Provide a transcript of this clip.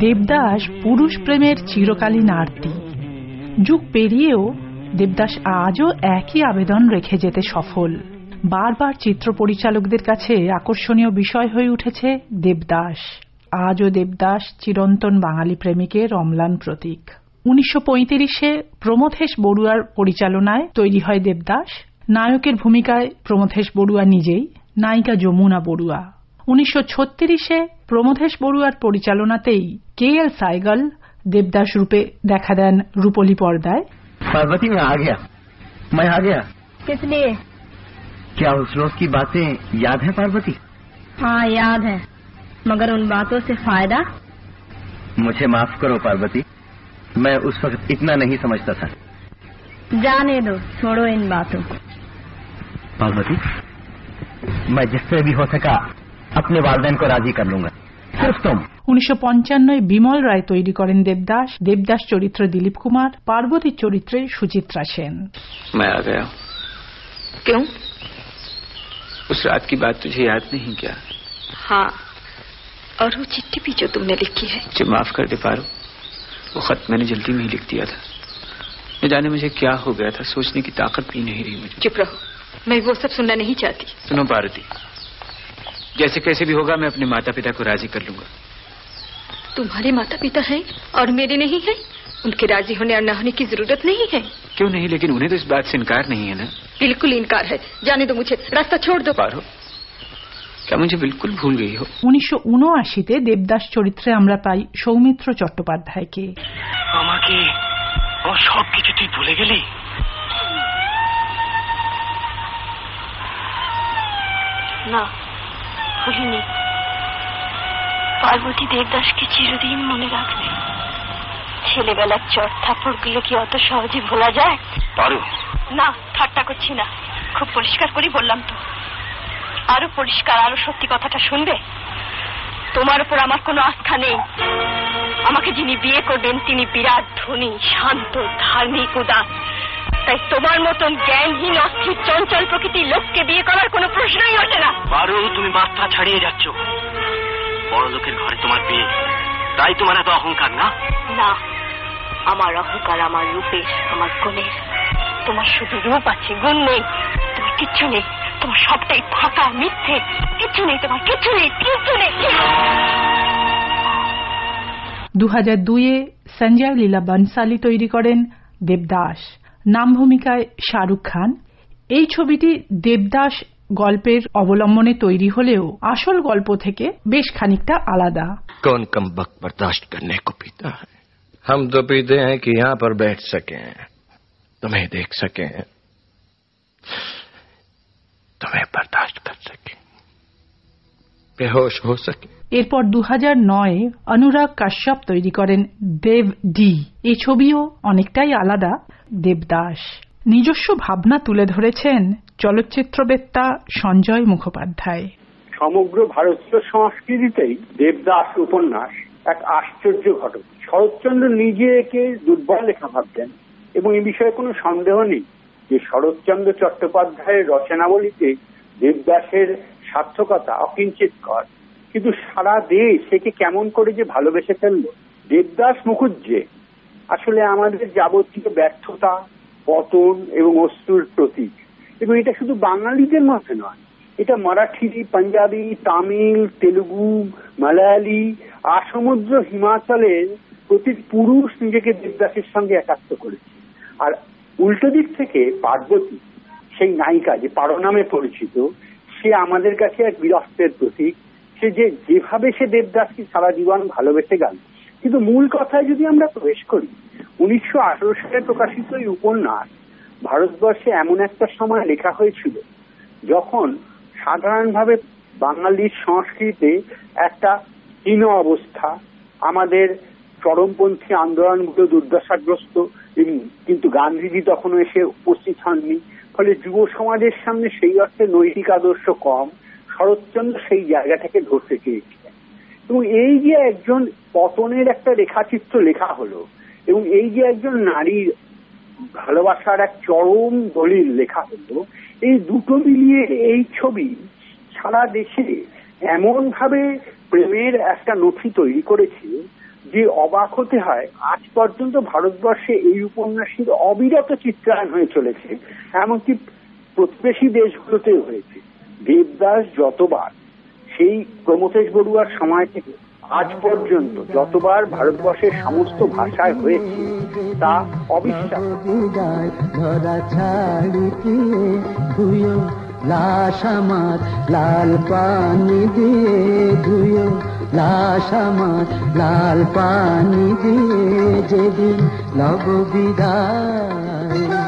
দেবদাস পুরুষ প্রেমের চিরকালীন আরতি। যুগ পেরিয়েও দেবদাস আজও একই আবেদন রেখে যেতে সফল। বারবার চিত্র পরিচালকদের কাছে আকর্ষণীয় বিষয় হয়ে উঠেছে দেবদাস। আজও দেবদাস চিরন্তন বাঙালি প্রেমিকের অম্লান প্রতীক। 1935-এ প্রমথেশ বড়ুয়ার পরিচালনায় তৈরি হয় দেবদাস। নায়কের ভূমিকায় প্রমথেশ বড়ুয়া নিজেই, নায়িকা যমুনা বড়ুয়া। 1936-এ প্রমথেশ বড়ুয়ার পরিচালনাতেই KL সাইগল देवदास रूपे देखा देन रूपोली पर्दाय। पार्वती मैं आ गया, मैं आ गया। किस लिए? क्या उस रोज की बातें याद है पार्वती? हाँ याद है, मगर उन बातों से फायदा? मुझे माफ करो पार्वती, मैं उस वक्त इतना नहीं समझता था। जाने दो, छोड़ो इन बातों को। पार्वती, मैं जिससे भी हो सका अपने वालिदैन को राजी कर लूंगा, सिर्फ तुम। 1955 বিমল রায় তৈরি করেন দেবদাস। দেবদাস চরিত্রে দিলীপ কুমার, পার্বতীর চরিত্রে সুচিত্রা সেন। मैं आ गया। क्यों? उस रात की बात तुझे याद नहीं क्या? हाँ, और वो चिट्ठी भी जो तुमने लिखी है। मुझे माफ कर दे पारो, वो खत मैंने जल्दी में ही लिख दिया था। न जाने मुझे क्या हो गया था, सोचने की ताकत भी नहीं रही मुझे। चुप रहो, मैं वो सब सुनना नहीं चाहती। सुनो पार्वती, जैसे कैसे भी होगा मैं अपने माता पिता को राजी कर लूंगा। तुम्हारे माता पिता हैं और मेरे नहीं हैं, उनके राजी होने और न होने की जरूरत नहीं है। क्यों नहीं? लेकिन उन्हें तो इस बात से इनकार नहीं है ना? बिल्कुल इनकार है। जाने दो मुझे, रास्ता छोड़ दो। पारो, क्या मुझे बिल्कुल भूल गई हो? 1979-তে দেবদাস চরিত্রে আমরা পাই সৌমিত্র চট্টোপাধ্যায়কে। আমাকে ও সব কিছু তুই ভুলে গেলি? না, ভুলিনি। পার্বতী দেবদাসকে চিরদিন মনে রাখবে। ছেলেবেলার চট থাপ্পড় গুলো কি অত সহজে ভোলা যায়? পারো না, ঠাট্টা করছি না, খুব পরিষ্কার করে বললাম তো। আরো পরিষ্কার, আরো সত্যি কথাটা শুনবে। তোমার উপর আমার কোনো আস্থা নেই। আমাকে যিনি বিয়ে করবেন তিনি বিরাট ধনী, শান্ত, ধার্মিক, উদার। তাই তোমার মতন জ্ঞানহীন, অস্থির, চঞ্চল প্রকৃতির লোককে বিয়ে করার কোনো প্রশ্নই ওঠে না। পারো, তুমি মাথা ছাড়িয়ে যাচ্ছ। বড় লোকের ঘরে তোমার বিয়ে, তাই তোমার এত অহংকার? না না, আমার অহংকার আমার রূপের, আমার গুণের। তোমার শুধু রূপ আছে, গুণ নেই। তোমার কিচ্ছু নেই, তোমার সবটাই ফাঁকা, মিথ্যে। কিচ্ছু নেই তোমার, কিচ্ছু নেই, কিচ্ছু নেই। 2002-এ সঞ্জয় লীলা বনসালি তৈরি করেন দেবদাস। নাম ভূমিকায় শাহরুখ খান। এই ছবিটি দেবদাস গল্পের অবলম্বনে তৈরি হলেও আসল গল্প থেকে বেশ খানিকটা আলাদা। कौन कम वक्त बर्दाश्त करने को पीता है? हम तो पीते हैं कि यहाँ पर बैठ सकें, तुम्हें देख सकें, तुम्हें बर्दाश्त कर सकें, बेहोश हो सके। এরপর 2009-এ অনুরাগ কাশ্যপ তৈরি করেন দেব ডি। এই ছবিও অনেকটাই আলাদা। দেবদাস নিজস্ব ভাবনা তুলে ধরেছেন চলচ্চিত্রবেত্তা সঞ্জয় মুখোপাধ্যায়। সমগ্র ভারতীয় সংস্কৃতিতেই দেবদাস উপন্যাস এক আশ্চর্য ঘটনা। শরৎচন্দ্র নিজে একে দুর্বল লেখা ভাবতেন এবং এই বিষয়ে কোনো সন্দেহ নেই যে শরৎচন্দ্র চট্টোপাধ্যায়ের রচনাবলিতে দেবদাসের সার্থকতা অকিঞ্চিতকর। কিন্তু সারা দেশ একে কেমন করে যে ভালোবেসে ফেলল। দেবদাস মুখুজ্জে আসলে আমাদের যাবতীয় ব্যর্থতা, পতন এবং অশ্রুর প্রতীক। এবং এটা শুধু বাঙালিদের মধ্যে নয়, এটা মারাঠি, পাঞ্জাবি, তামিল, তেলুগু, মালায়ালি, আসমুদ্র, হিমাচলের প্রতি পুরুষ নিজেকে দেবদাসের সঙ্গে একাত্ম করেছে। আর উল্টো দিক থেকে পার্বতী, সেই নায়িকা যে পারো নামে পরিচিত, সে আমাদের কাছে এক বীরত্বের প্রতীক। সে যেভাবে সে দেবদাসকে সারা জীবন ভালোবেসে গেল। কিন্তু মূল কথায় যদি আমরা প্রবেশ করি, 1918 সালে প্রকাশিত এই উপন্যাস ভারতবর্ষে এমন একটা সময় লেখা হয়েছিল যখন সাধারণভাবে বাঙালির সংস্কৃতিতে একটা হীন অবস্থা, আমাদের চরমপন্থী আন্দোলনগুলো দুর্দশাগ্রস্ত, কিন্তু গান্ধীজি তখনও এসে উপস্থিত হননি। ফলে যুব সমাজের সামনে সেই অর্থে নৈতিক আদর্শ কম, শরৎচন্দ্র সেই জায়গাটাকে ধরতে চেয়েছিলেন। এবং এই যে একজন পতনের একটা রেখাচিত্র লেখা হলো, এবং এই যে একজন নারীর ভালোবাসার এক চরম দলিল লেখা হলো, এই দুটো মিলিয়ে এই ছবি সারা দেশে এমন ভাবে প্রেমের একটা নথি তৈরি করেছে যে অবাক হতে হয়। আজ পর্যন্ত ভারতবর্ষে এই উপন্যাসের অবিরত চিত্রায়ন হয়ে চলেছে, এমনকি প্রতিবেশী দেশগুলোতে হয়েছে। দেবদাস যতবার, সেই প্রমথেশ বড়ুয়ার সময় থেকে আজ পর্যন্ত যতবার ভারতবর্ষের সমস্ত ভাষায় হয়েছে তা অবিশ্বাস্য। লাশ আমার লাল পানি দিয়ে ধুয়ো, লাশ আমার লাল পানি দিয়ে যেদিন লব বিদায়।